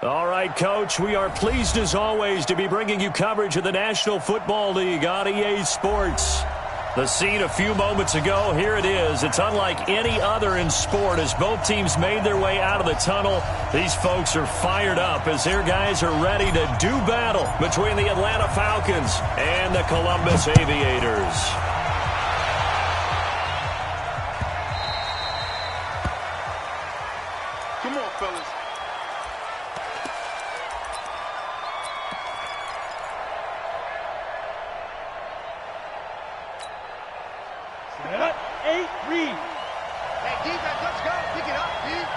All right, Coach, we are pleased as always to be bringing you coverage of the National Football League on EA Sports. The scene a few moments ago, here it is. It's unlike any other in sport as both teams made their way out of the tunnel. These folks are fired up as their guys are ready to do battle between the Atlanta Falcons and the Columbus Aviators. Come on, fellas. Set, 8, read. Hey, defense, let's go. Pick it up, dude.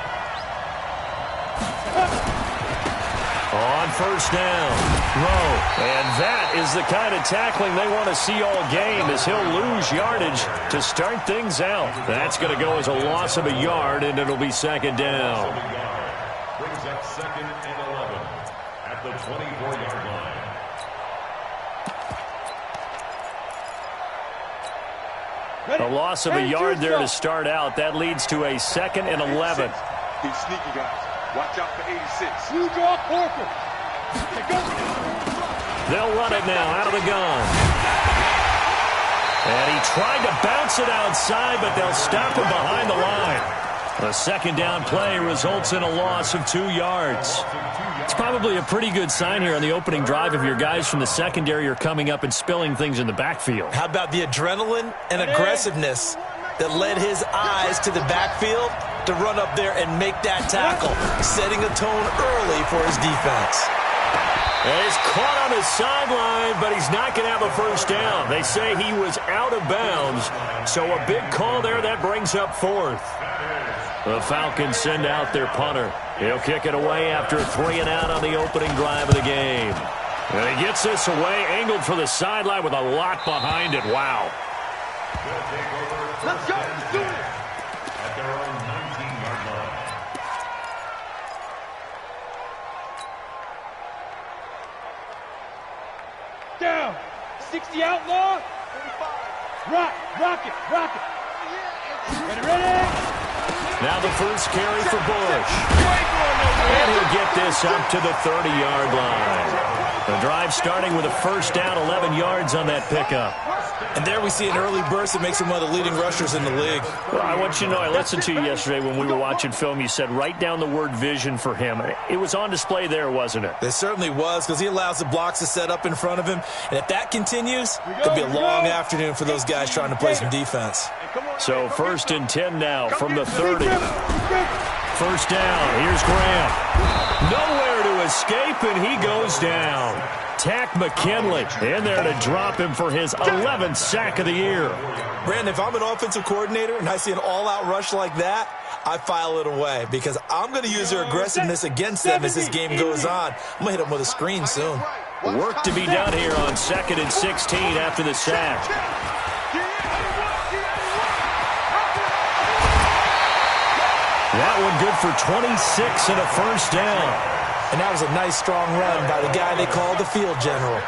On first down, Rowe. And that is the kind of tackling they want to see all game as he'll lose yardage to start things out. That's going to go as a loss of a yard, and it'll be second down. Brings up 2nd and 11 at the 24-yard line. A loss of a yard there to start out. That leads to a 2nd and 11. He's sneaky, guys. Watch out for 86. You draw Corker. They'll run it now out of the gun. And he tried to bounce it outside, but they'll stop him behind the line. The second down play results in a loss of 2 yards. It's probably a pretty good sign here on the opening drive if your guys from the secondary are coming up and spilling things in the backfield. How about the adrenaline and aggressiveness that led his eyes to the backfield to run up there and make that tackle, setting a tone early for his defense. And he's caught on his sideline, but he's not going to have a first down. They say he was out of bounds, so a big call there that brings up 4th. The Falcons send out their punter. He'll kick it away after 3 and out on the opening drive of the game. And he gets this away, angled for the sideline with a lot behind it. Wow. Let's go. Let's do it. At their own 19-yard line. Down. 60 outlaw. 45. Rock it. Ready. Now the first carry for Bush. And he'll get this up to the 30-yard line. The drive starting with a first down, 11 yards on that pickup. And there we see an early burst that makes him one of the leading rushers in the league. Well, I want you to know, I listened to you yesterday when we were watching film. You said write down the word vision for him. It was on display there, wasn't it? It certainly was, because he allows the blocks to set up in front of him. And if that continues, it'll be a long afternoon for those guys trying to play some defense. So 1st and 10 now from the 30. First down. Here's Graham. Nowhere to escape, and he goes down. Tack McKinley in there to drop him for his 11th sack of the year. Brandon, if I'm an offensive coordinator and I see an all-out rush like that, I file it away because I'm going to use their aggressiveness against them as this game goes on. I'm going to hit them with a screen soon. Work to be done here on 2nd and 16 after the sack. That one good for 26 and a first down. And that was a nice, strong run by the guy they call the field general.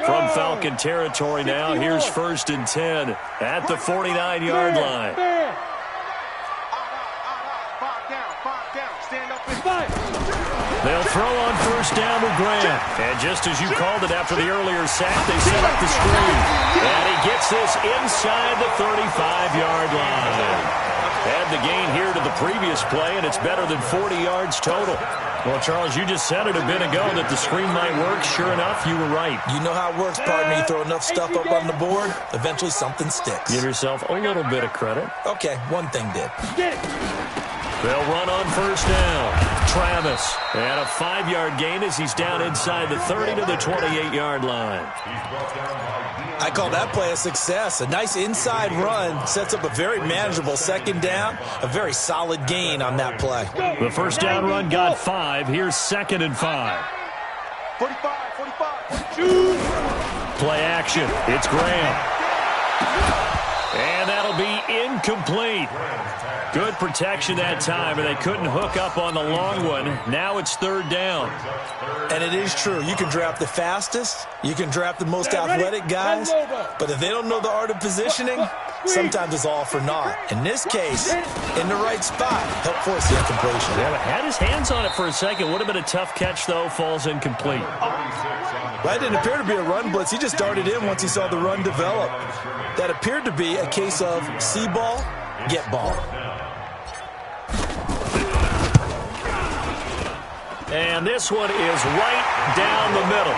From Falcon territory now, here's 1st and 10 at the 49-yard line. They'll throw on first down with Graham. And just as you called it after the earlier sack, they set up the screen. And he gets this inside the 35-yard line. Add the gain here to the previous play, and it's better than 40 yards total. Well, Charles, you just said it a bit ago that the screen might work. Sure enough, you were right. You know how it works, partner. You throw enough stuff up on the board, eventually something sticks. Give yourself a little bit of credit. Okay, one thing did. Get it. They'll run on first down. Travis. And a 5-yard gain as he's down inside the 30 to the 28-yard line. I call that play a success. A nice inside run sets up a very manageable second down. A very solid gain on that play. The first down run got 5. Here's 2nd and 5. 45. Play action. It's Graham. And that'll be incomplete. Good protection that time, and they couldn't hook up on the long one. Now it's third down. And it is true. You can draft the fastest. You can draft the most athletic guys. But if they don't know the art of positioning, sometimes it's all for naught. In this case, in the right spot, help force the incompletion. Yeah, had his hands on it for a second. Would have been a tough catch, though. Falls incomplete. That didn't appear to be a run blitz. He just darted in once he saw the run develop. That appeared to be a case of see ball, get ball. And this one is right down the middle.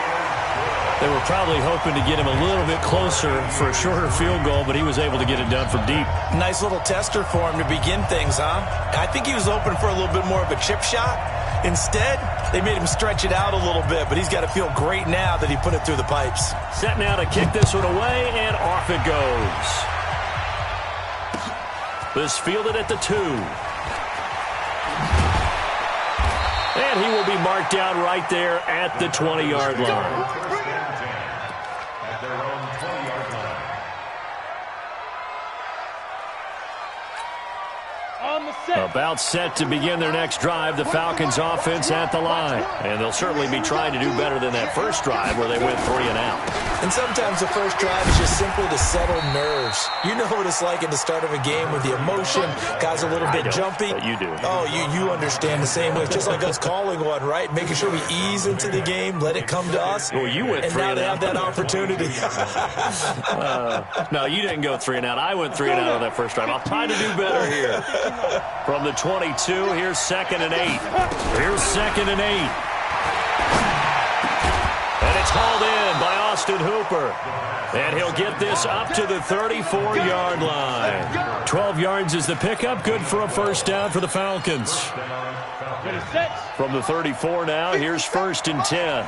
They were probably hoping to get him a little bit closer for a shorter field goal, but he was able to get it done from deep. Nice little tester for him to begin things, huh? I think he was open for a little bit more of a chip shot. Instead, they made him stretch it out a little bit, but he's got to feel great now that he put it through the pipes. Set now to kick this one away, and off it goes. This fielded at the 2. And he will be marked down right there at the 20-yard line. At their own 20-yard line. On the set. About set to begin their next drive, the Falcons offense at the line. And they'll certainly be trying to do better than that first drive where they went 3 and out. And sometimes the first drive is just simply to settle nerves. You know what it's like at the start of a game with the emotion. Guys a little bit jumpy. But you do. Oh, you understand the same way. It's just like us calling one, right? Making sure we ease into the game, let it come to us. Well, you went 3 and now and they out. have that opportunity. No, you didn't go 3 and out. I went 3 and out on that first drive. I'll try to do better here. From the 22, here's 2nd and 8. Here's 2nd and 8. And it's hauled in by Austin Hooper. And he'll get this up to the 34-yard line. 12 yards is the pickup. Good for a first down for the Falcons. From the 34 now, here's 1st and 10.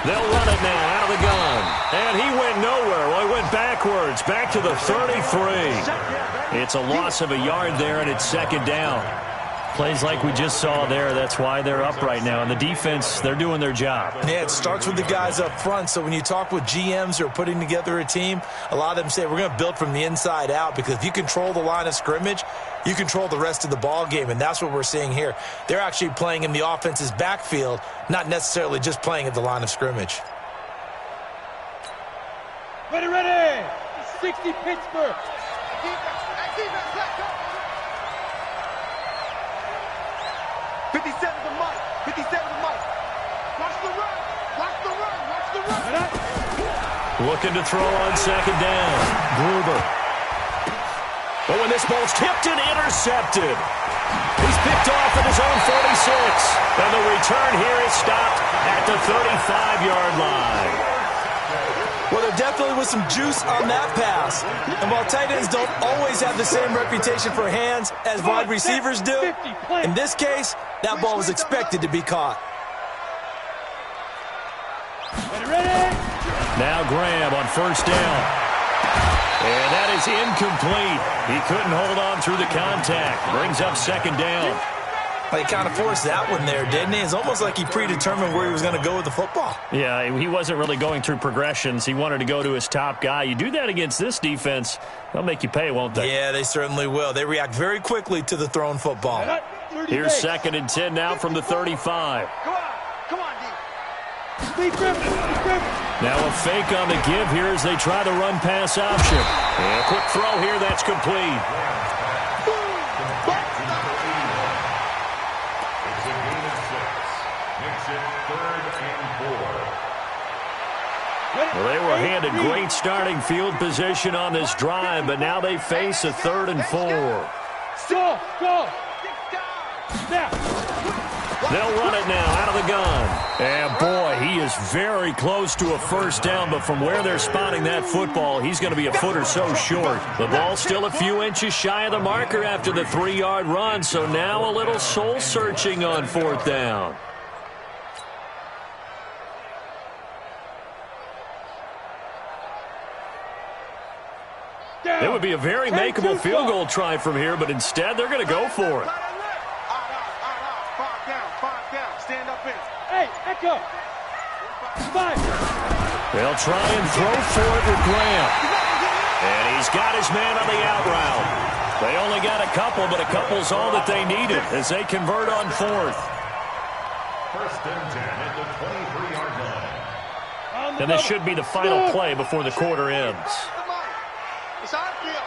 They'll run it now out of the gun. And he went nowhere. Well, he went backwards, back to the 33. It's a loss of a yard there, and it's 2nd down. Plays like we just saw there. That's why they're up right now. And the defense, they're doing their job. Yeah, it starts with the guys up front. So when you talk with GMs who are putting together a team, a lot of them say we're going to build from the inside out, because if you control the line of scrimmage, you control the rest of the ball game, and that's what we're seeing here. They're actually playing in the offense's backfield, not necessarily just playing at the line of scrimmage. Ready. 60 Pittsburgh. 57 to Mike. 57 to Mike. Watch the run. Watch the run. Watch the run. Looking to throw on 2nd down. Gruber. Oh, and this ball's tipped and intercepted. He's picked off at his own 46. And the return here is stopped at the 35-yard line. Well, there definitely was some juice on that pass. And while tight ends don't always have the same reputation for hands as wide receivers do, in this case, that ball was expected to be caught. Ready. Now Graham on 1st down. And that is incomplete. He couldn't hold on through the contact. Brings up 2nd down. He kind of forced that one there, didn't he? It's almost like he predetermined where he was going to go with the football. Yeah, he wasn't really going through progressions. He wanted to go to his top guy. You do that against this defense, they'll make you pay, won't they? Yeah, they certainly will. They react very quickly to the thrown football. Here's 2nd and 10 now from the 35. Come on, D. Now a fake on the give here as they try the run-pass option. And a quick throw here, that's complete. Well, they were handed great starting field position on this drive, but now they face a 3rd and 4. Go. Now. They'll run it now out of the gun. And, boy, he is very close to a first down, but from where they're spotting that football, he's going to be a foot or so short. The ball's still a few inches shy of the marker after the 3-yard run, so now a little soul-searching on 4th down. It would be a very makeable field goal try from here, but instead they're going to go for it. 5 down. Stand up in. Hey, echo. 5. They'll try and throw for it with Graham. And he's got his man on the out route. They only got a couple, but a couple's all that they needed as they convert on fourth. First and 10 at the 23-yard line. And this should be the final play before the quarter ends. It's our field.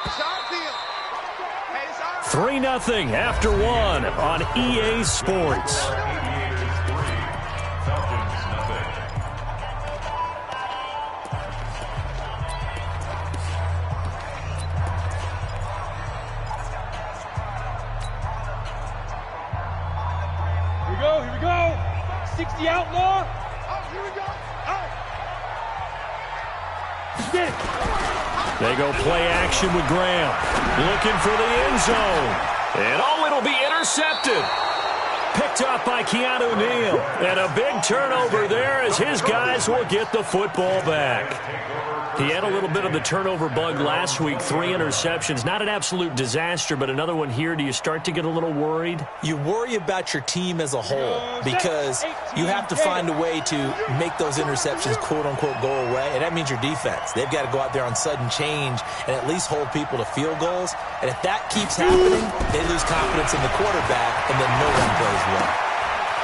It's our field. Hey, it's our 3-0 after one on EA Sports. Aviators 3, Falcons nothing. Here we go. 60 outlaw. Oh, here we go. Oh. Get it. They go play action with Graham. Looking for the end zone. And it'll be intercepted. Picked up by Keanu Neal. And a big turnover there as his guys will get the football back. He had a little bit of the turnover bug last week, 3 interceptions. Not an absolute disaster, but another one here. Do you start to get a little worried? You worry about your team as a whole because you have to find a way to make those interceptions, quote-unquote, go away, and that means your defense. They've got to go out there on sudden change and at least hold people to field goals, and if that keeps happening, they lose confidence in the quarterback, and then no one plays well.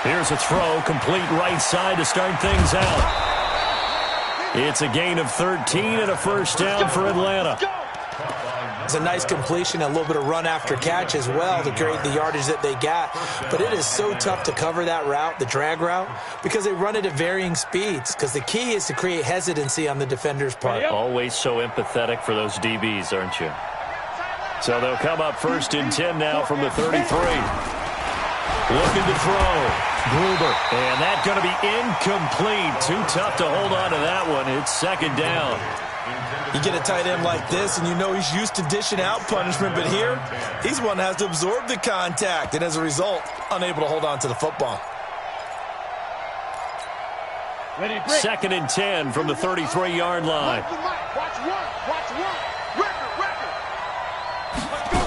Here's a throw, complete right side to start things out. It's a gain of 13 and a first down for Atlanta. It's a nice completion, a little bit of run after catch as well to create the yardage that they got. But it is so tough to cover that route, the drag route, because they run it at varying speeds. Because the key is to create hesitancy on the defender's part. Always so empathetic for those DBs, aren't you? So they'll come up first and 10 now from the 33. Looking to throw. Gruber. And that's going to be incomplete. Too tough to hold on to that one. It's second down. You get a tight end like this, and you know he's used to dishing out punishment, but here, he's one that has to absorb the contact, and as a result, unable to hold on to the football. Second and 10 from the 33-yard line. Watch one. Watch one. Record. Let's go.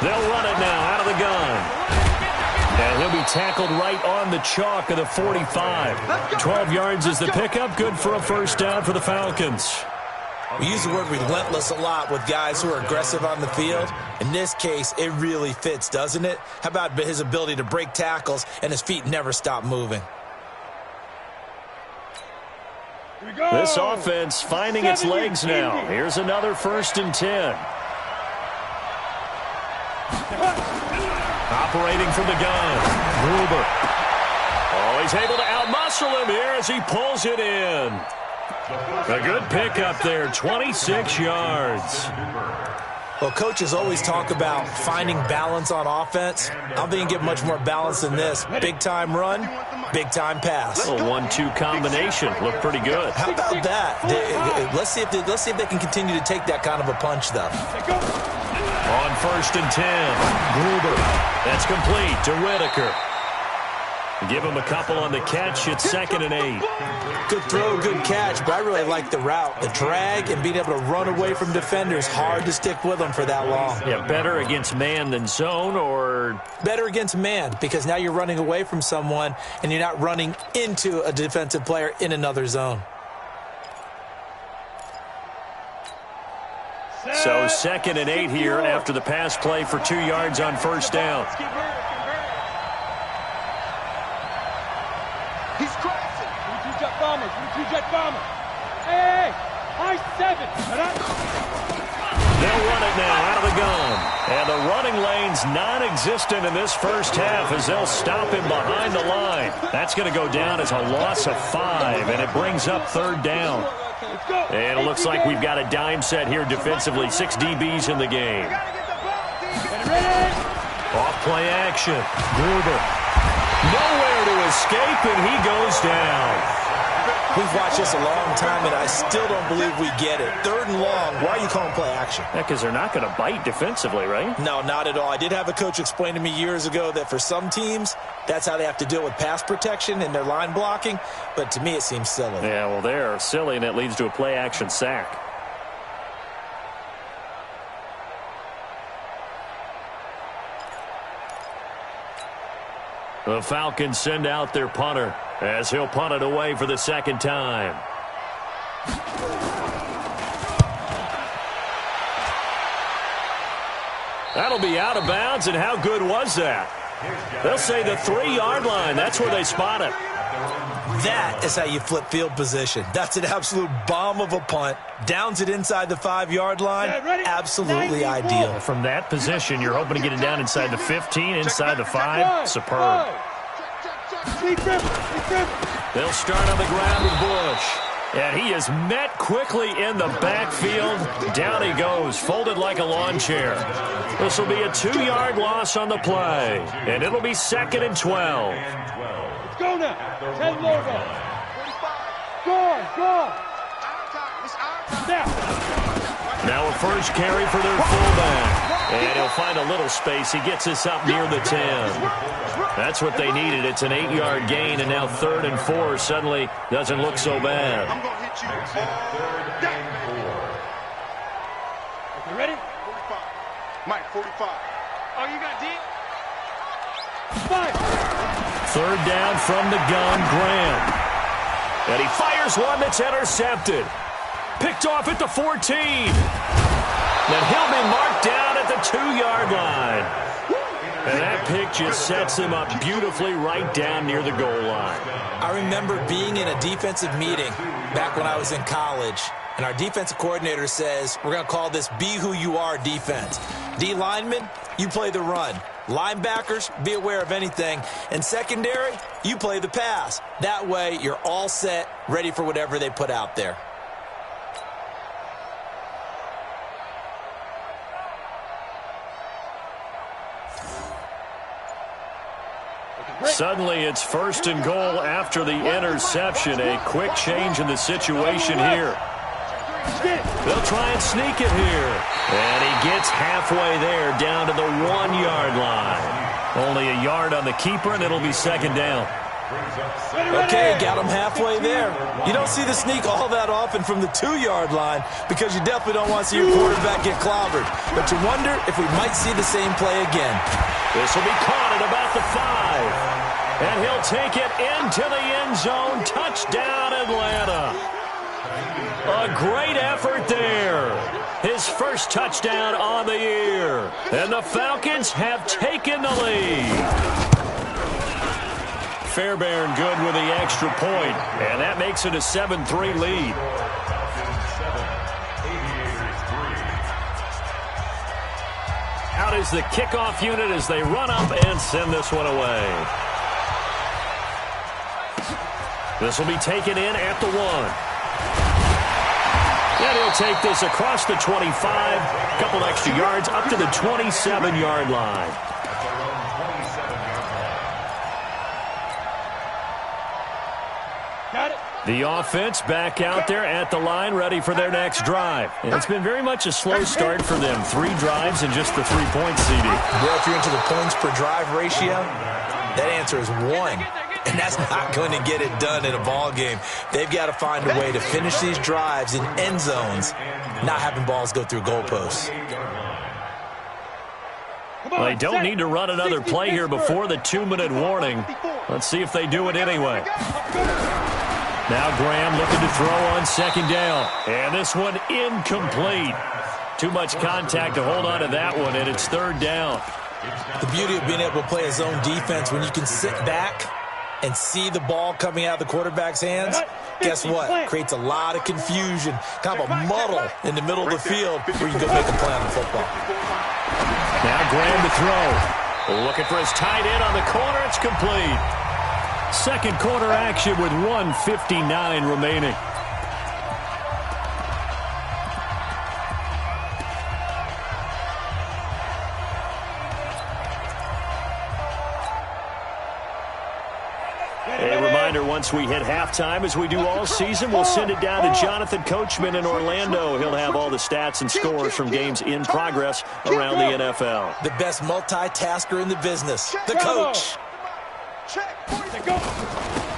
They'll run it now out of the gun. And he'll be tackled right on the chalk of the 45. 12 yards is the pickup. Good for a first down for the Falcons. We use the word relentless a lot with guys who are aggressive on the field. In this case, it really fits, doesn't it? How about his ability to break tackles and his feet never stop moving? This offense finding its legs now. Here's another first and 10. Operating from the gun. Gruber. Oh, he's able to outmuscle him here as he pulls it in. A good pickup there, 26 yards. Well, coaches always talk about finding balance on offense. I'm thinking get much more balance than this. Big-time run, big-time pass. A 1-2 combination. Looked pretty good. How about that? Let's see if they can continue to take that kind of a punch, though. On first and 10, Gruber. That's complete to Whitaker. Give him a couple on the catch. It's second and 8. Good throw, good catch, but I really like the route. The drag and being able to run away from defenders, hard to stick with them for that long. Yeah, better against man than zone, or? Better against man, because now you're running away from someone and you're not running into a defensive player in another zone. So second and 8 here after the pass play for 2 yards on first down. He's crossing. 2-jet bomber. 2-jet bomber. Hey, high 7. They'll run it now out of the gun. And the running lane's non-existent in this first half as they'll stop him behind the line. That's going to go down as a loss of 5, and it brings up third down. And it looks like we've got a dime set here defensively. 6 DBs in the game. Off play action. Gruber. Nowhere to escape, and he goes down. We've watched this a long time, and I still don't believe we get it. Third and long, why are you calling play action? Yeah, because they're not going to bite defensively, right? No, not at all. I did have a coach explain to me years ago that for some teams, that's how they have to deal with pass protection and their line blocking, but to me it seems silly. Yeah, well, they're silly, and it leads to a play action sack. The Falcons send out their punter as he'll punt it away for the second time. That'll be out of bounds, and how good was that? They'll say the 3-yard line. That's where they spot it. That is how you flip field position. That's an absolute bomb of a punt. Downs it inside the 5-yard line. Absolutely ideal. From that position, you're hoping to get it down inside the 15, inside the 5. Superb. They'll start on the ground with Bush. And he is met quickly in the backfield. Down he goes, folded like a lawn chair. This will be a 2-yard loss on the play. And it'll be 2nd and 12. Let's go now. 10 logo. Go. Now a first carry for their fullback. And he'll find a little space. He gets us up near the 10. That's what they needed. It's an 8-yard gain, and now 3rd and 4 suddenly doesn't look so bad. I'm going to hit you You ready? 45. Mike, 45. Oh, you got deep? 5. 3rd down from the gun, Graham. And he fires one that's intercepted. Picked off at the 14. Then he'll be marked down at the 2-yard line. And that pick just sets him up beautifully right down near the goal line. I remember being in a defensive meeting back when I was in college, and our defensive coordinator says, we're going to call this Be Who You Are defense. D linemen, you play the run. Linebackers, be aware of anything. And secondary, you play the pass. That way, you're all set, ready for whatever they put out there. Suddenly, it's 1st and goal after the interception. A quick change in the situation here. They'll try and sneak it here. And he gets halfway there, down to the 1-yard line. Only a yard on the keeper, and it'll be 2nd down. Okay, got him halfway there. You don't see the sneak all that often from the 2-yard line because you definitely don't want to see your quarterback get clobbered. But you wonder if we might see the same play again. This will be caught at about the 5. And he'll take it into the end zone. Touchdown, Atlanta. A great effort there. His first touchdown on the year. And the Falcons have taken the lead. Fairbairn good with the extra point. And that makes it a 7-3 lead. Out is the kickoff unit as they run up and send this one away. This will be taken in at the 1. And he'll take this across the 25. A couple extra yards up to the 27-yard line. Got it. The offense back out there at the line, ready for their next drive. And it's been very much a slow start for them. 3 drives and just the 3 points, CD. Well, if you're into the points per drive ratio, that answer is 1. And that's not going to get it done in a ball game. They've got to find a way to finish these drives in end zones, not having balls go through goalposts. Well, they don't need to run another play here before the 2-minute warning. Let's see if they do it anyway. Now Graham looking to throw on 2nd down. And this one incomplete. Too much contact to hold on to that one, and it's 3rd down. The beauty of being able to play a zone defense when you can sit back and see the ball coming out of the quarterback's hands, guess what? Creates a lot of confusion, kind of a muddle in the middle of the field where you can go make a play on the football. Now Graham to throw. Looking for his tight end on the corner. It's complete. 2nd quarter action with 1:59 remaining. A reminder, once we hit halftime, as we do all season, we'll send it down to Jonathan Coachman in Orlando. He'll have all the stats and scores from games in progress around the NFL. The best multitasker in the business, the coach.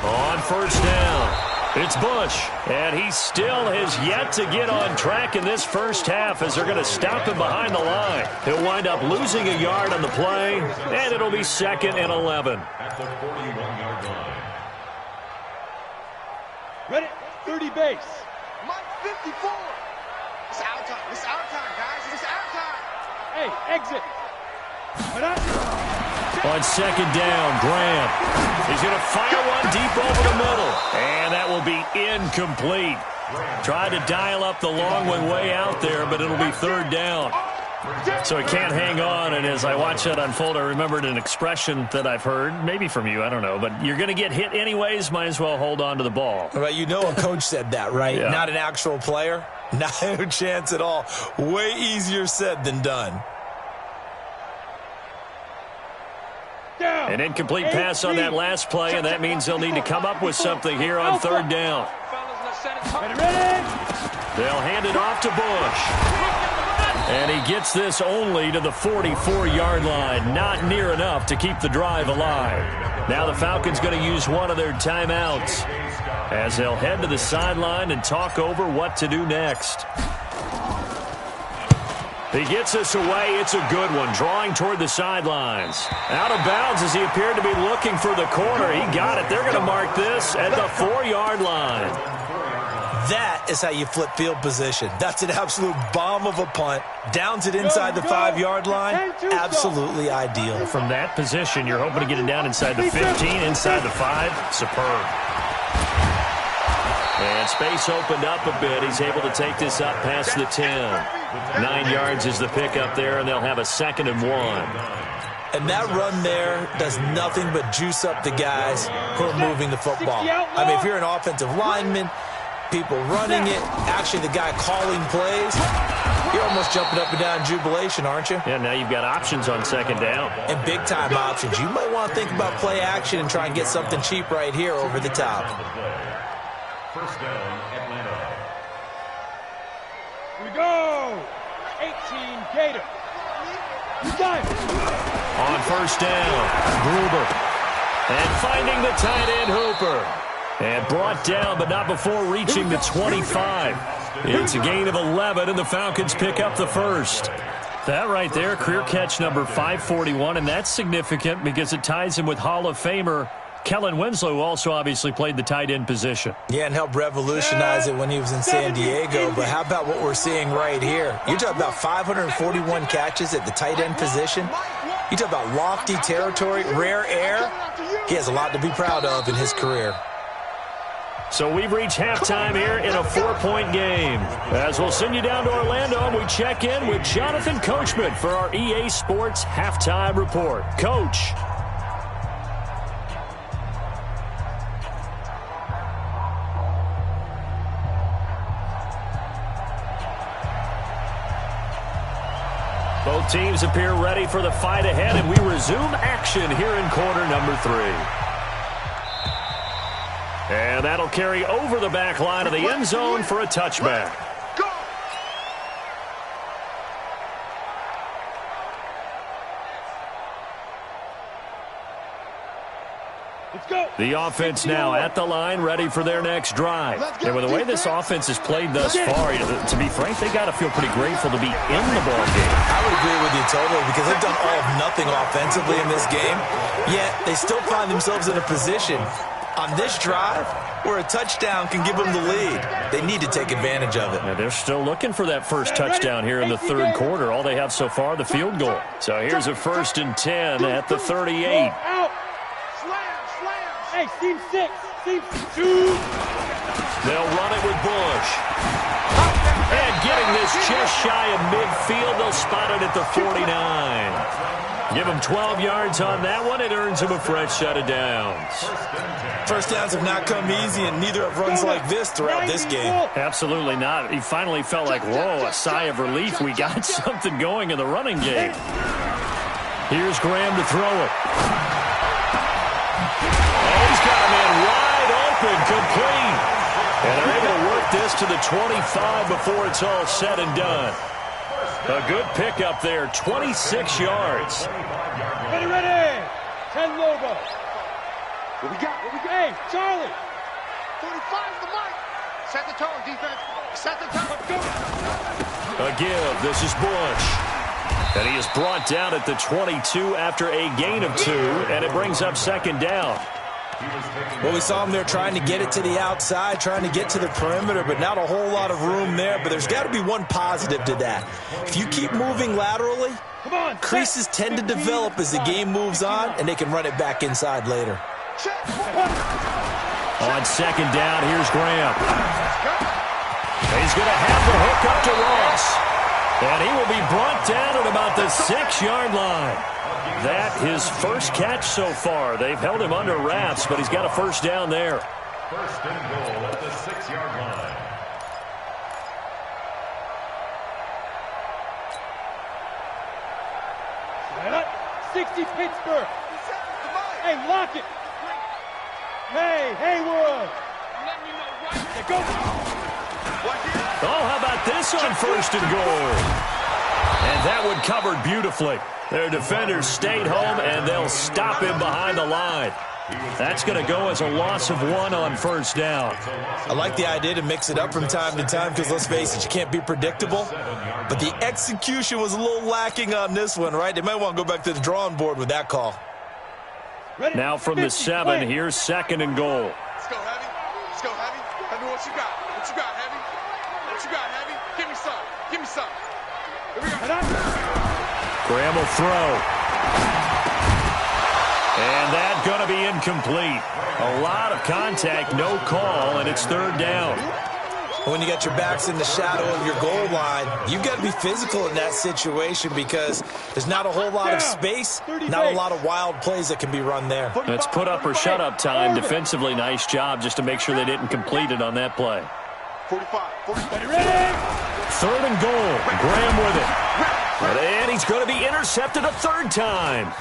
On 1st down. It's Bush, and he still has yet to get on track in this first half as they're going to stop him behind the line. He'll wind up losing a yard on the play, and it'll be 2nd and 11. At the 41-yard line. Ready? 30 base. Mike 54. It's our time. It's our time, guys. It's our time. Hey, exit. On 2nd down, Graham. He's going to fire one deep over the middle. And that will be incomplete. Tried to dial up the long one way out there, but it'll be 3rd down. So he can't hang on, and as I watch that unfold, I remembered an expression that I've heard, maybe from you, I don't know, but you're going to get hit anyways, might as well hold on to the ball. Well, you know a coach said that, right? Yeah. Not an actual player. No chance at all. Way easier said than done. An incomplete pass on that last play, and that means they'll need to come up with something here on 3rd down. They'll hand it off to Bush. And he gets this only to the 44-yard line. Not near enough to keep the drive alive. Now the Falcons going to use one of their timeouts as they'll head to the sideline and talk over what to do next. He gets us away. It's a good one. Drawing toward the sidelines. Out of bounds as he appeared to be looking for the corner. He got it. They're going to mark this at the 4-yard line. That is how you flip field position. That's an absolute bomb of a punt. Downs it inside the 5-yard line. Absolutely ideal. From that position, you're hoping to get it down inside the 15, inside the 5. Superb. And space opened up a bit. He's able to take this up past the 10. 9 yards is the pickup there, and they'll have a 2nd and 1. And that run there does nothing but juice up the guys who are moving the football. I mean, if you're an offensive lineman, people running it, actually the guy calling plays, you're almost jumping up and down in jubilation, aren't you? Yeah, now you've got options on 2nd down. And big-time options. You might want to think about play action and try and get something cheap right here over the top. 1st down, Atlanta. Here we go. 18 Gator. You got it. On 1st down, Gruber. And finding the tight end, Hooper. And brought down, but not before reaching the 25. It's a gain of 11, and the Falcons pick up the 1st. That right there, career catch number 541, and that's significant because it ties him with Hall of Famer Kellen Winslow, who also obviously played the tight end position. Yeah, and helped revolutionize it when he was in San Diego. But how about what we're seeing right here? You're talking about 541 catches at the tight end position. You talk about lofty territory, rare air. He has a lot to be proud of in his career. So we've reached halftime here in a 4-point game. As we'll send you down to Orlando, we check in with Jonathan Coachman for our EA Sports Halftime Report. Coach. Both teams appear ready for the fight ahead, and we resume action here in quarter number 3. And that'll carry over the back line of the end zone for a touchback. The offense now at the line, ready for their next drive. And with the way this offense has played thus far, to be frank, they got to feel pretty grateful to be in the ball game. I would agree with you totally because they've done all of nothing offensively in this game, yet they still find themselves in a position on this drive where a touchdown can give them the lead. They need to take advantage of it. And they're still looking for that first touchdown here in the 3rd quarter. All they have so far, the field goal. So here's a 1st and 10 at the 38. Hey, seam 6. Seam 2. They'll run it with Bush. And getting this just shy of midfield, they'll spot it at the 49. Give them 12 yards on that one. It earns them a fresh set of downs. First downs have not come easy, and neither have runs like this throughout this game. Absolutely not. He finally felt like, whoa, a sigh of relief. We got something going in the running game. Here's Graham to throw it. He's got a man wide open, complete. And they're able to work this to the 25 before it's all said and done. A good pickup there, 26 yards. Ready. 10 Lobo. What we got? Hey, Charlie. 45 the mic. Set the tone, defense. Set the tone. Go. A give. This is Bush. And he is brought down at the 22 after a gain of 2, and it brings up second down. Well, we saw him there trying to get it to the outside, trying to get to the perimeter, but not a whole lot of room there. But there's got to be one positive to that. If you keep moving laterally, creases tend to develop as the game moves on, and they can run it back inside later. On second down, here's Graham. He's going to have the hook up to Ross. And he will be brought down at about the 6-yard line. That his first catch so far. They've held him under wraps, but he's got a first down there. First and goal at the 6-yard line. Set up. 60 Pittsburgh. Hey, lock it. Hey, Haywood. Let me know right. Go. Oh, how about this on first and goal? And that one covered beautifully. Their defenders stayed home, and they'll stop him behind the line. That's going to go as a loss of 1 on first down. I like the idea to mix it up from time to time because, let's face it, you can't be predictable. But the execution was a little lacking on this one, right? They might want to go back to the drawing board with that call. Now from the 7, here's second and goal. Let's go, Heavy. Let's go, Heavy. Heavy, what you got? What you got, Heavy? What you got, Heavy? Give me some. Give me some. Here we go. Graham will throw. And that's going to be incomplete. A lot of contact, no call, and it's third down. When you got your backs in the shadow of your goal line, you've got to be physical in that situation because there's not a whole lot of space, not a lot of wild plays that can be run there. That's put up or shut up time. Defensively, nice job just to make sure they didn't complete it on that play. 45. Third and goal. Graham with it. And he's going to be intercepted a third time.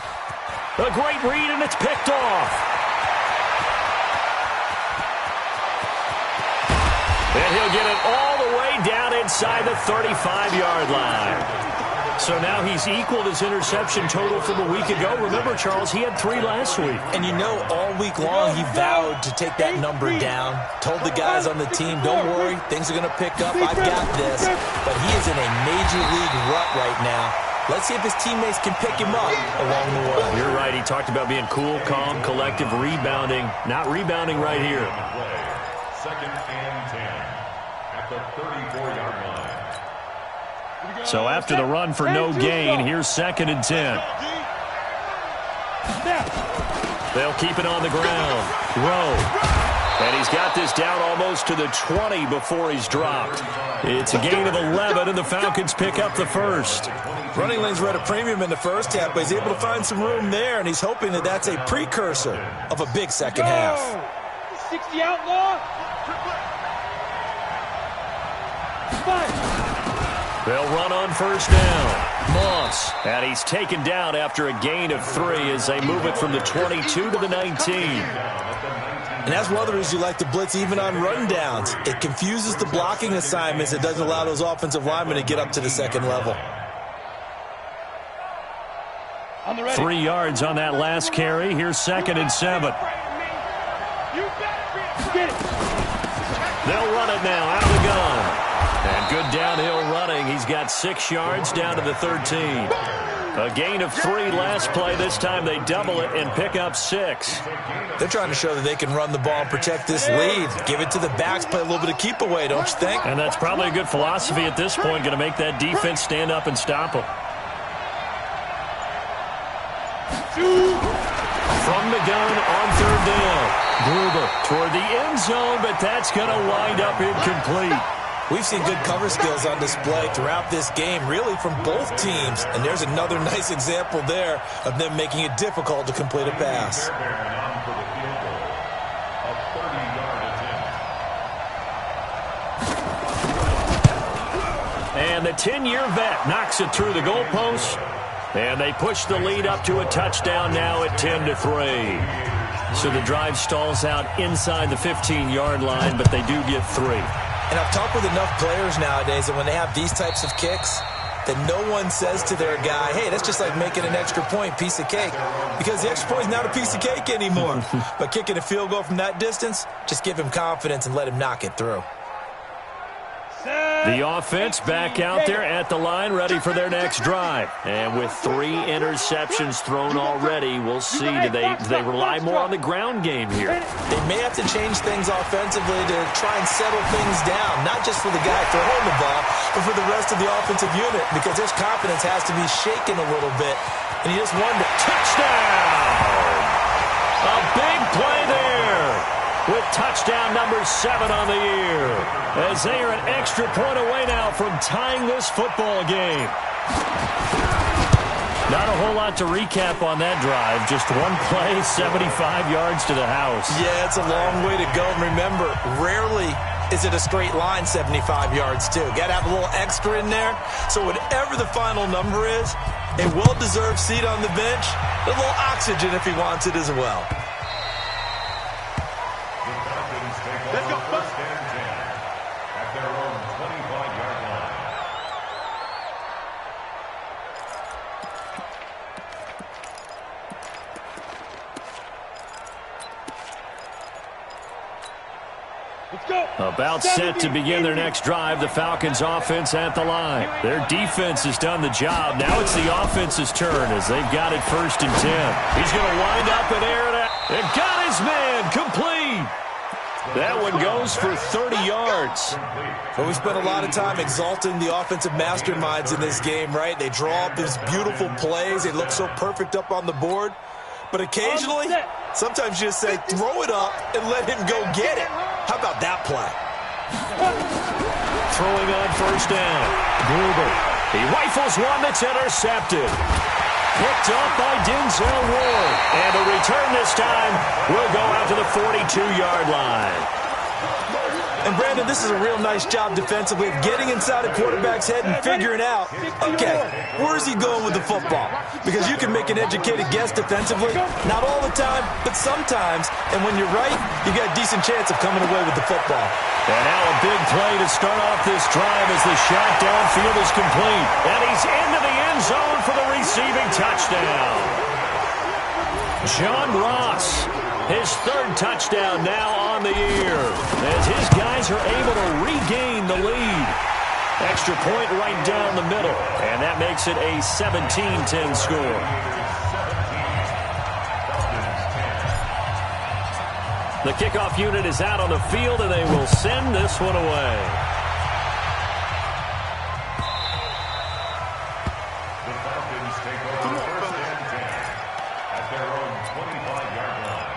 A great read, and it's picked off. And he'll get it all the way down inside the 35-yard line. So now he's equaled his interception total from a week ago. Remember, Charles, he had 3 last week. And you know, all week long he vowed to take that number down. Told the guys on the team, don't worry, things are going to pick up. I've got this. But he is in a major league rut right now. Let's see if his teammates can pick him up along the way. You're right. He talked about being cool, calm, collective, rebounding. Not rebounding right here. Second and 10 at the 34-yard line. So after the run for no gain, here's second and 10. They'll keep it on the ground. Rowe. And he's got this down almost to the 20 before he's dropped. It's a gain of 11, and the Falcons pick up the first. Running lanes were at a premium in the first half, but he's able to find some room there, and he's hoping that that's a precursor of a big second half. 60 outlaw. They'll run on first down. Moss. And he's taken down after a gain of 3 as they move it from the 22 to the 19. And that's one of the reasons you like to blitz even on run downs. It confuses the blocking assignments. It doesn't allow those offensive linemen to get up to the second level. 3 yards on that last carry. Here's second and 7. They'll run it now out of the gun. And good downhill running. He's got 6 yards down to the 13. A gain of 3 last play. This time they double it and pick up 6. They're trying to show that they can run the ball and protect this lead. Give it to the backs, play a little bit of keep away, don't you think? And that's probably a good philosophy at this point. Going to make that defense stand up and stop them. From the gun on third down. Gruber toward the end zone, but that's going to wind up incomplete. We've seen good cover skills on display throughout this game, really from both teams. And there's another nice example there of them making it difficult to complete a pass. And the 10-year vet knocks it through the goalpost. And they push the lead up to a touchdown now at 10-3. So the drive stalls out inside the 15-yard line, but they do get 3. And I've talked with enough players nowadays that when they have these types of kicks, that no one says to their guy, hey, that's just like making an extra point, piece of cake, because the extra point is not a piece of cake anymore. But kicking a field goal from that distance, just give him confidence and let him knock it through. The offense back out there at the line, ready for their next drive. And with 3 interceptions thrown already, we'll see, do they rely more on the ground game here? They may have to change things offensively to try and settle things down, not just for the guy throwing the ball, but for the rest of the offensive unit, because his confidence has to be shaken a little bit. And he just wondered. Touchdown! A big play there, with touchdown number 7 on the year, as they are an extra point away now from tying this football game. Not a whole lot to recap on that drive. Just one play, 75 yards to the house. Yeah, it's a long way to go. And remember, rarely is it a straight line 75 yards, too. Got to have a little extra in there. So whatever the final number is, a well-deserved seat on the bench, a little oxygen if he wants it as well. Let's go. First and 10 at their own 25-yard line. Let's go. About set to begin their next drive, the Falcons offense at the line. Their defense has done the job. Now it's the offense's turn as they've got it 1st and 10. He's going to wind up in air and got his man complete. That one goes for 30 yards. But we spent a lot of time exalting the offensive masterminds in this game, right? They draw up these beautiful plays. They look so perfect up on the board. But occasionally, sometimes you just say, throw it up and let him go get it. How about that play? Throwing on 1st down. Gruber. He rifles one that's intercepted. Picked up by Denzel Ward. And a return this time will go out to the 42-yard line. And, Brandon, this is a real nice job defensively of getting inside a quarterback's head and figuring out, okay, where's he going with the football? Because you can make an educated guess defensively, not all the time, but sometimes. And when you're right, you got a decent chance of coming away with the football. And now a big play to start off this drive as the shot downfield is complete. And he's into the end zone for the receiving touchdown. John Ross, his 3rd touchdown now on the year, as his guys are able to regain the lead. Extra point right down the middle, and that makes it a 17-10 score. The kickoff unit is out on the field, and they will send this one away. The Falcons take over 1st and 10 at their own 25-yard line.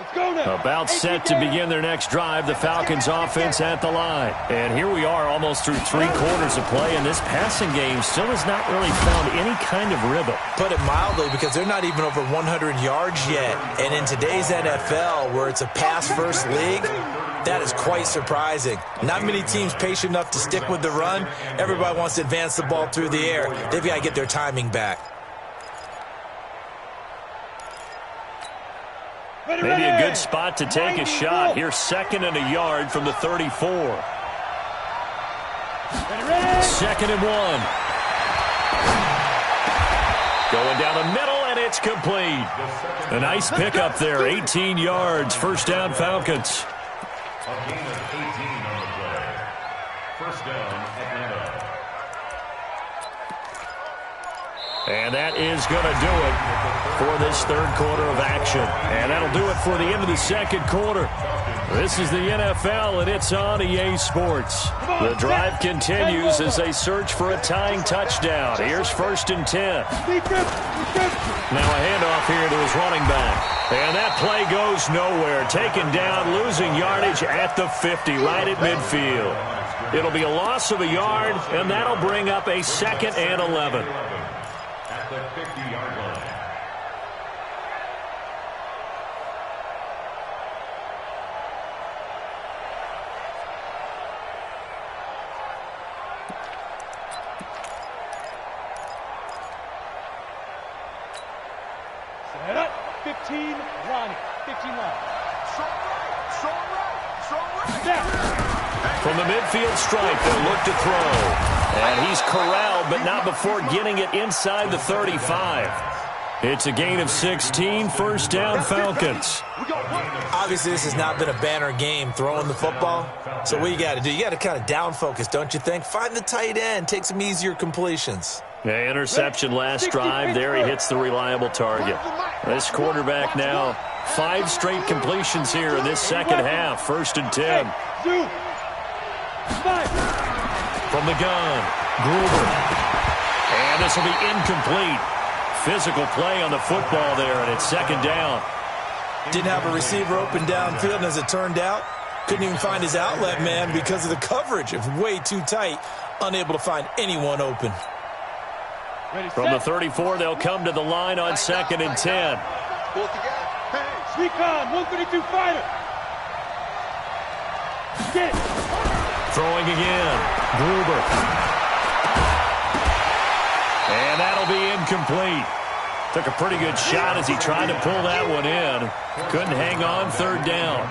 Let's go now. About set to begin their next drive, the Falcons offense at the line. And here we are almost through 3 quarters of play, and this passing game still has not really found any kind of rhythm. Put it mildly, because they're not even over 100 yards yet. And in today's NFL, where it's a pass-first league, that is quite surprising. Not many teams patient enough to stick with the run. Everybody wants to advance the ball through the air. They've got to get their timing back. Maybe a good spot to take a shot. Here's 2nd and a yard from the 34. 2nd and 1. Going down the middle, and it's complete. A nice pickup there, 18 yards. 1st down, Falcons. A gain of 18 on the play. 1st down, Atlanta. And that is going to do it for this 3rd quarter of action. And that'll do it for the end of the 2nd quarter. This is the NFL, and it's on EA Sports. The drive continues as they search for a tying touchdown. Here's 1st and 10. Now a handoff here to his running back. And that play goes nowhere. Taken down, losing yardage at the 50, right at midfield. It'll be a loss of a yard, and that'll bring up a 2nd and 11. At the 50-yard line. Set up. 15, Ronnie. 15 line. Strong right. Snap. From the midfield stripe, they'll look to throw. And he's corralled, but not before getting it inside the 35. It's a gain of 16, first down Falcons. Obviously, this has not been a banner game throwing the football. So what you got to do, you got to kind of down focus, don't you think? Find the tight end, take some easier completions. Yeah, interception last drive. There he hits the reliable target. This quarterback now 5 straight completions here in this second half. First and 10. From the gun, Gruber. And this will be incomplete. Physical play on the football there, and it's second down. Didn't have a receiver open downfield, and as it turned out, couldn't even find his outlet man because of the coverage. It was way too tight, unable to find anyone open. From the 34, they'll come to the line on second and 10. Recon, 132 fighter. Get it. Throwing again, Gruber. And that'll be incomplete. Took a pretty good shot as he tried to pull that one in. Couldn't hang on, third down.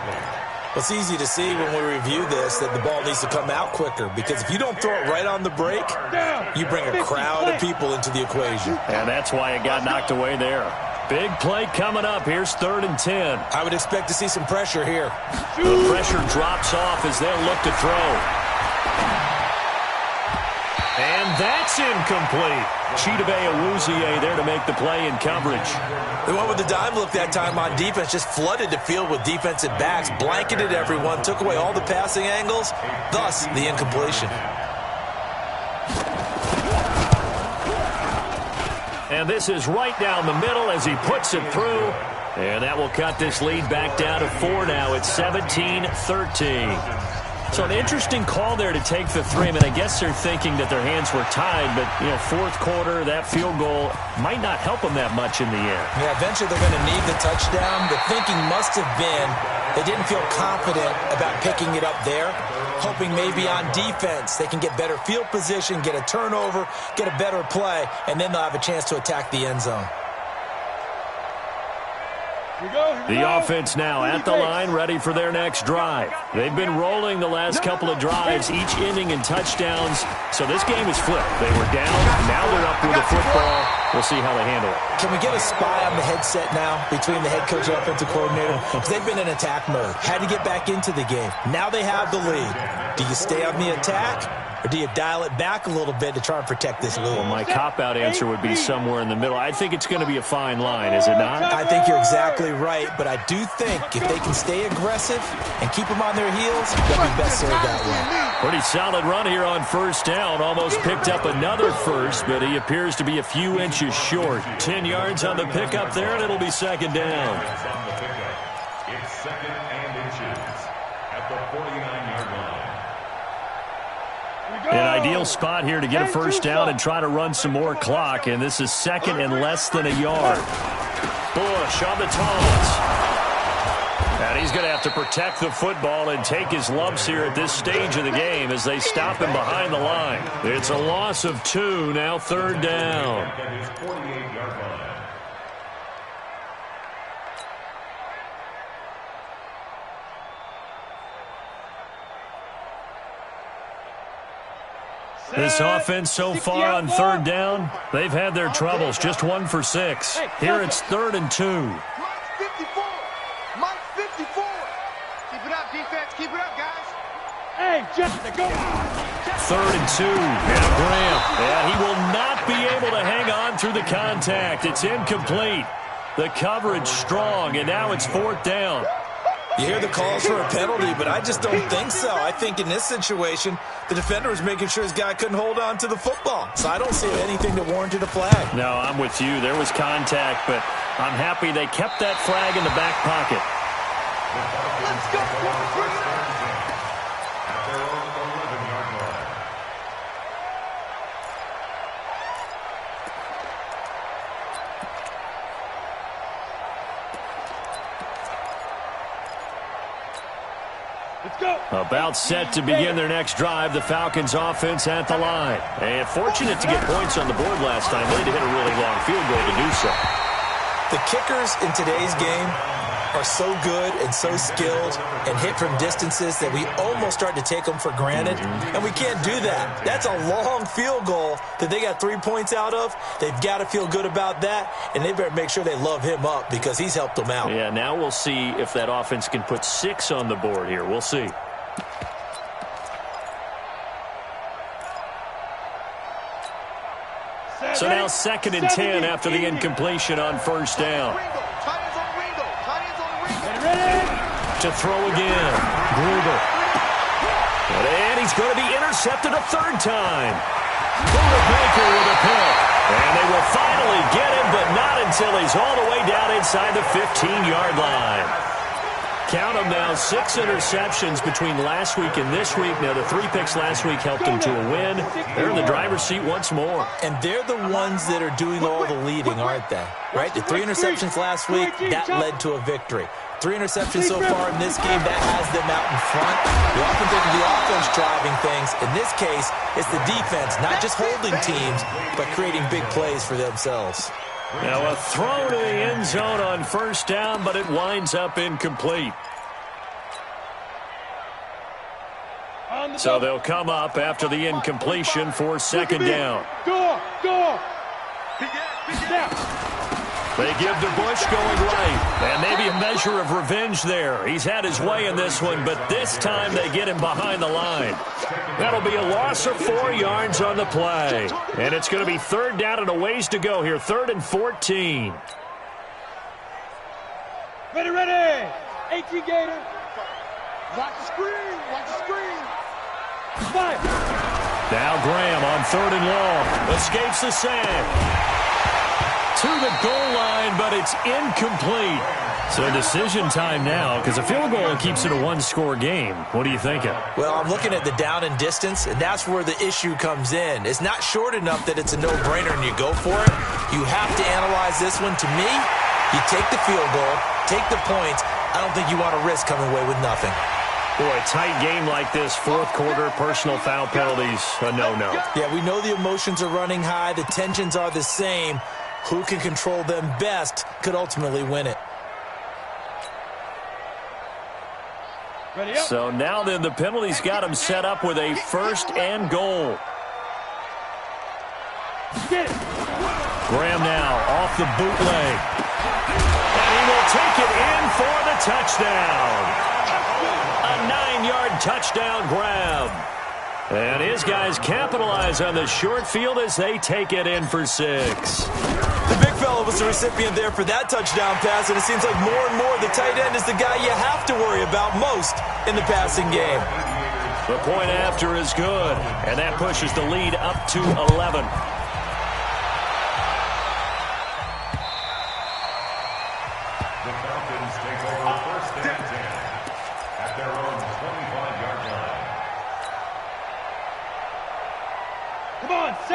It's easy to see when we review this that the ball needs to come out quicker, because if you don't throw it right on the break, you bring a crowd of people into the equation. And that's why it got knocked away there. Big play coming up. Here's third and 10. I would expect to see some pressure here. The pressure drops off as they'll look to throw. And that's incomplete. Chidobe Awuzie there to make the play in coverage. They went with the dime look that time on defense, just flooded the field with defensive backs, blanketed everyone, took away all the passing angles, thus the incompletion. And this is right down the middle as he puts it through. And that will cut this lead back down to 4 now. It's 17-13. So an interesting call there to take the 3. I mean, I guess they're thinking that their hands were tied, but, you know, fourth quarter, that field goal might not help them that much in the air. Yeah, eventually they're going to need the touchdown. The thinking must have been they didn't feel confident about picking it up there, hoping maybe on defense they can get better field position, get a turnover, get a better play, and then they'll have a chance to attack the end zone. The offense now at the line, ready for their next drive. They've been rolling the last couple of drives, each ending in touchdowns. So this game is flipped. They were down, now they're up with the football. We'll see how they handle it. Can we get a spy on the headset now between the head coach and offensive coordinator? Because they've been in attack mode. Had to get back into the game. Now they have the lead. Do you stay on the attack, or do you dial it back a little bit to try and protect this lead? Well, my cop-out answer would be somewhere in the middle. I think it's going to be a fine line, is it not? I think you're exactly right, but I do think if they can stay aggressive and keep them on their heels, they'll be best served that way. Pretty solid run here on first down. Almost picked up another first, but he appears to be a few inches short. 10 yards on the pickup there, and it'll be second down. It's second and inches at the 49-yard line. An ideal spot here to get a first down and try to run some more clock, and this is second and less than a yard. Bush on the taunts. And he's going to have to protect the football and take his lumps here at this stage of the game as they stop him behind the line. It's a loss of 2, now third down. At his 48-yard line. This offense so far on third down, they've had their troubles. Just 1 for 6. Here it's 3rd and 2. Mike 54. Mike 54. Keep it up, defense. Keep it up, guys. Hey, just go. 3rd and 2. And Graham. And he will not be able to hang on through the contact. It's incomplete. The coverage strong, and now it's 4th down. You hear the calls for a penalty, but I just don't think so. I think in this situation, the defender was making sure his guy couldn't hold on to the football. So I don't see anything that warranted a flag. No, I'm with you. There was contact, but I'm happy they kept that flag in the back pocket. Let's go. At their own 11-yard line. Let's go. About set to begin their next drive, the Falcons offense at the line. And fortunate to get points on the board last time. They had to hit a really long field goal to do so. The kickers in today's game are so good and so skilled and hit from distances that we almost start to take them for granted, and we can't do that. That's a long field goal that they got 3 points out of. They've got to feel good about that, and they better make sure they love him up because he's helped them out. Yeah, now we'll see if that offense can put 6 on the board here. We'll see. So now 2nd and 10 after the incompletion on first down. To throw again. Gruber. And he's going to be intercepted a 3rd time. Baker with a pick. And they will finally get him, but not until he's all the way down inside the 15-yard line. Count them now, 6 interceptions between last week and this week. Now, the 3 picks last week helped them to a win. They're in the driver's seat once more. And they're the ones that are doing all the leading, aren't they? Right? The 3 interceptions last week, that led to a victory. 3 interceptions so far in this game, that has them out in front. We often think of the offense driving things. In this case, it's the defense, not just holding teams, but creating big plays for themselves. Now a throw to the end zone on first down, but it winds up incomplete. So they'll come up after the incompletion for 2nd down. Go! They give to Bush going right. And maybe a measure of revenge there. He's had his way in this one, but this time they get him behind the line. That'll be a loss of 4 yards on the play. And it's going to be 3rd down and a ways to go here. 3rd and 14. Ready! 18 Gator. Watch the screen. Fire. Now Graham on 3rd and long. Escapes the sack. To the goal line, but it's incomplete. So decision time now, because a field goal keeps it a 1-score game. What are you thinking? Well, I'm looking at the down and distance, and that's where the issue comes in. It's not short enough that it's a no-brainer and you go for it. You have to analyze this one. To me, you take the field goal, take the points. I don't think you want to risk coming away with nothing. Boy, a tight game like this, 4th quarter, personal foul penalties, a no-no. Yeah, we know the emotions are running high. The tensions are the same. Who can control them best could ultimately win it. So now then the penalties got him set up with a 1st and goal. Graham now off the bootleg. And he will take it in for the touchdown. A 9-yard touchdown grab. And his guys capitalize on the short field as they take it in for 6. The big fella was the recipient there for that touchdown pass, and it seems like more and more the tight end is the guy you have to worry about most in the passing game. The point after is good, and that pushes the lead up to 11. The Falcons take over 1st and 10 at their own 25-yard line.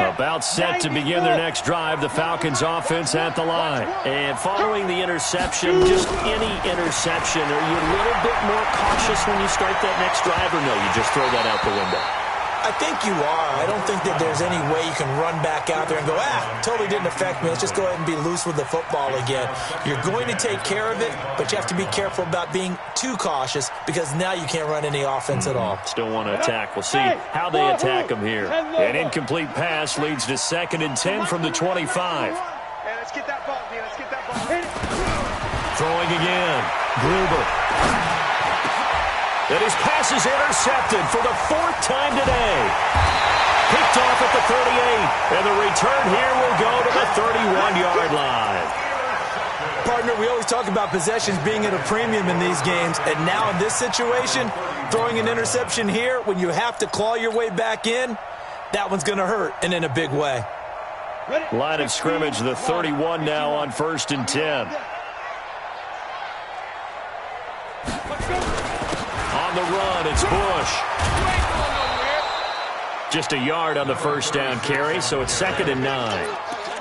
About set to begin their next drive, the Falcons offense at the line. And following the interception, just any interception, are you a little bit more cautious when you start that next drive, or no, you just throw that out the window? I think you are. I don't think that there's any way you can run back out there and go, totally didn't affect me. Let's just go ahead and be loose with the football again. You're going to take care of it, but you have to be careful about being too cautious because now you can't run any offense at all. Still want to attack. We'll see how they attack them here. An incomplete pass leads to 2nd and 10 from the 25. Hey, let's get that ball, D. Let's get that ball. Throwing again. Gruber. And his pass is intercepted for the 4th time today. Picked off at the 38. And the return here will go to the 31-yard line. Partner, we always talk about possessions being at a premium in these games. And now in this situation, throwing an interception here when you have to claw your way back in, that one's going to hurt, and in a big way. Line of scrimmage, the 31 now on 1st and 10. On the run, it's Bush. Just a yard on the 1st down carry, so it's 2nd and 9.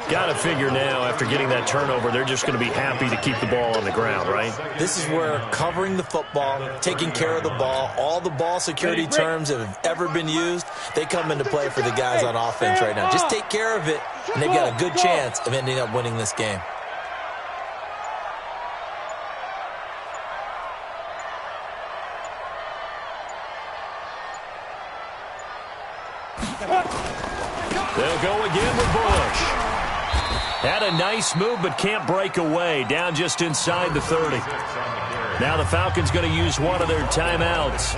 Got to figure now, after getting that turnover, they're just going to be happy to keep the ball on the ground, right? This is where covering the football, taking care of the ball, all the ball security terms that have ever been used, they come into play for the guys on offense right now. Just take care of it, and they've got a good chance of ending up winning this game. They'll go again with Bush. Had a nice move, but can't break away. Down just inside the 30. Now the Falcons going to use one of their timeouts.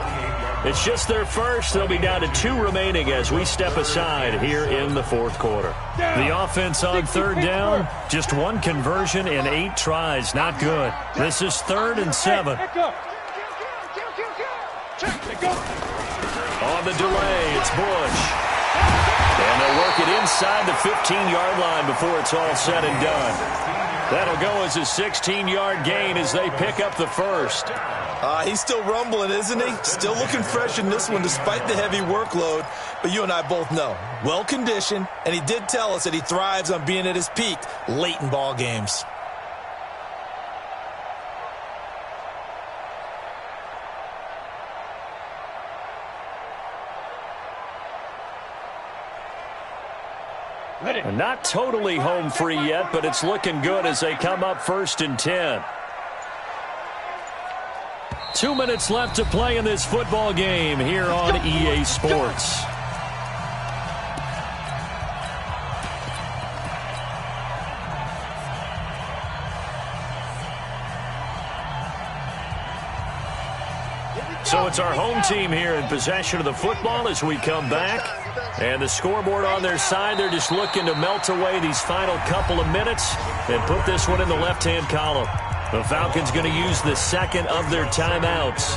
It's just their first. They'll be down to 2 remaining as we step aside here in the fourth quarter. The offense on third down, just 1 conversion in 8 tries. Not good. This is 3rd and 7. On the delay, it's Bush. And they'll work it inside the 15-yard line before it's all said and done. That'll go as a 16-yard gain as they pick up the first. He's still rumbling, isn't he? Still looking fresh in this one despite the heavy workload. But you and I both know, well-conditioned, and he did tell us that he thrives on being at his peak late in ball games. Not totally home free yet, but it's looking good as they come up 1st and 10. 2 minutes left to play in this football game here on EA Sports. So it's our home team here in possession of the football as we come back. And the scoreboard on their side, they're just looking to melt away these final couple of minutes and put this one in the left-hand column. The Falcons going to use the second of their timeouts.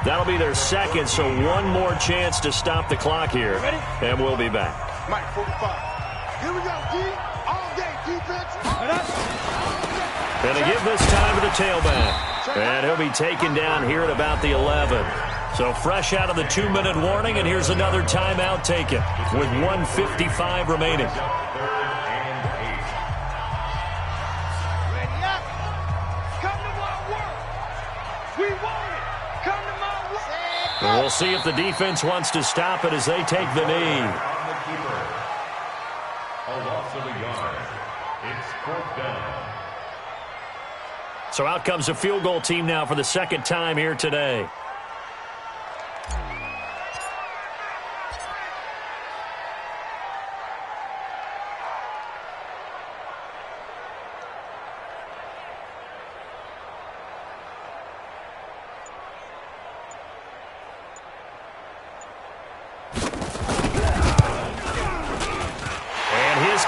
That'll be their second, so one more chance to stop the clock here. And we'll be back. Mike, 45. Here we go, D. All day, defense. And they give this time to the tailback. And he'll be taken down here at about the 11. So fresh out of the 2-minute warning, and here's another timeout taken with 1:55 remaining. And we'll see if the defense wants to stop it as they take the knee. A loss of a yard. It's 4th down. So out comes a field goal team now for the second time here today.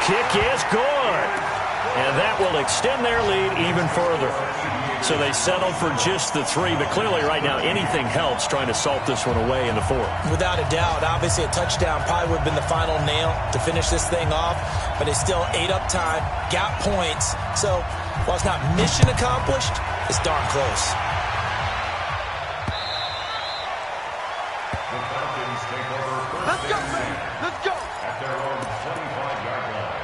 Kick is good. And that will extend their lead even further. So they settled for just the 3, but clearly right now anything helps trying to salt this one away in the 4th. Without a doubt, obviously a touchdown probably would have been the final nail to finish this thing off, but they still ate up time, got points. So while it's not mission accomplished, it's darn close. The Falcons take over first. Let's go, man. Let's go. At their own 25-yard line.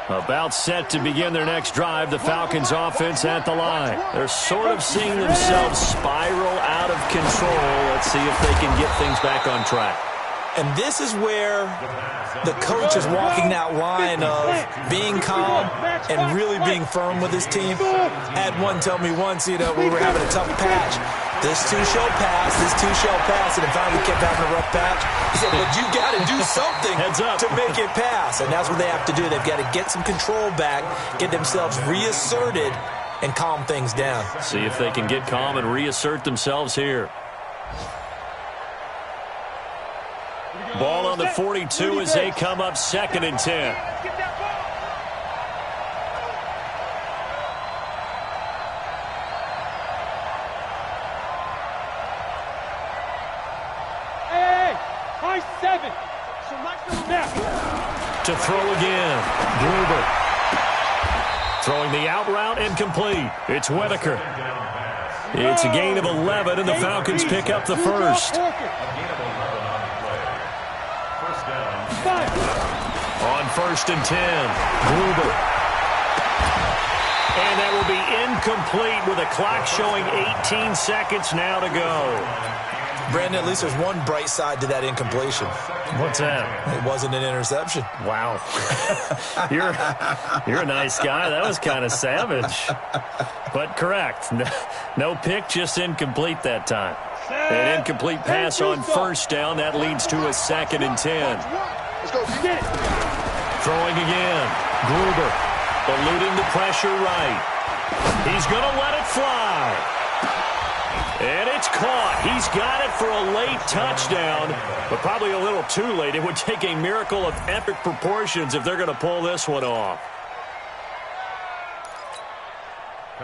About set to begin their next drive, the Falcons offense at the line. They're sort of seeing themselves spiral out of control. Let's see if they can get things back on track. And this is where the coach is walking that line of being calm and really being firm with his team. I had one tell me once, we were having a tough patch. This too shall pass, this too shall pass, and finally we kept having a rough patch. He said, but you got to do something to make it pass, and that's what they have to do. They've got to get some control back, get themselves reasserted, and calm things down. See if they can get calm and reassert themselves here. Ball on the 42 as they come up 2nd and 10. To throw again. Gruber. Throwing the out route and complete. It's Whitaker. It's a gain of 11, and the Falcons pick up the first. On 1st and 10, Gruber. And that will be incomplete with a clock showing 18 seconds now to go. Brandon, at least there's one bright side to that incompletion. What's that? It wasn't an interception. Wow. You're a nice guy. That was kind of savage. But correct. No pick, just incomplete that time. An incomplete pass on first down. That leads to a 2nd and 10. Let's go. Throwing again. Gruber eluding the pressure right. He's going to let it fly. And it's caught. He's got it for a late touchdown, but probably a little too late. It would take a miracle of epic proportions if they're going to pull this one off.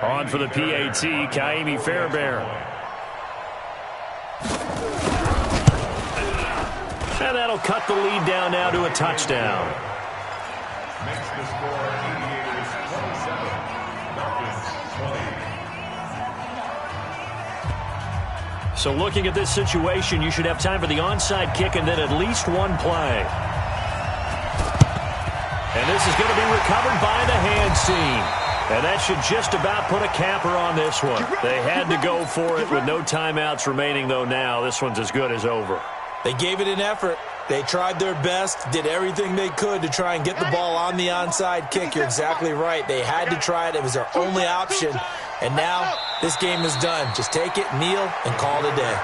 On for the PAT, Kaimi Fairbairn. And that'll cut the lead down now to a touchdown. Makes the score Aviators 27, Falcons 20. So looking at this situation, you should have time for the onside kick and then at least one play. And this is going to be recovered by the hands team. And that should just about put a capper on this one. They had to go for it with no timeouts remaining, though now. This one's as good as over. They gave it an effort. They tried their best, did everything they could to try and get the ball on the onside kick. You're exactly right. They had to try it. It was their only option. And now this game is done. Just take it, kneel, and call it a day.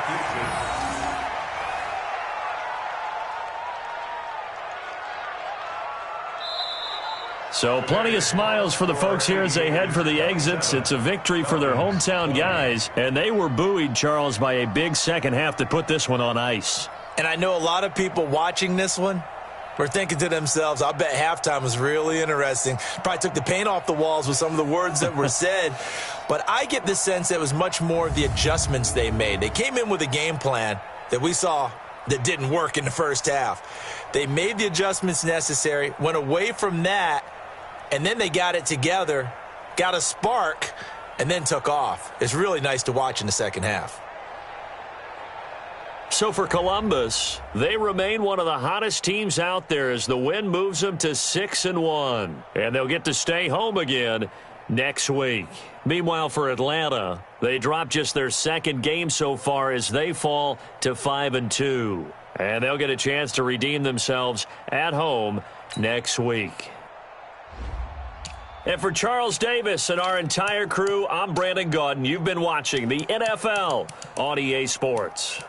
So plenty of smiles for the folks here as they head for the exits. It's a victory for their hometown guys. And they were buoyed, Charles, by a big second half to put this one on ice. And I know a lot of people watching this one were thinking to themselves, I bet halftime was really interesting. Probably took the paint off the walls with some of the words that were said. But I get the sense that it was much more of the adjustments they made. They came in with a game plan that we saw that didn't work in the first half. They made the adjustments necessary, went away from that, and then they got it together, got a spark, and then took off. It's really nice to watch in the second half. So for Columbus, they remain one of the hottest teams out there as the win moves them to 6-1. And they'll get to stay home again next week. Meanwhile, for Atlanta, they dropped just their second game so far as they fall to 5-2. And they'll get a chance to redeem themselves at home next week. And for Charles Davis and our entire crew, I'm Brandon Gaudin. You've been watching the NFL on EA Sports.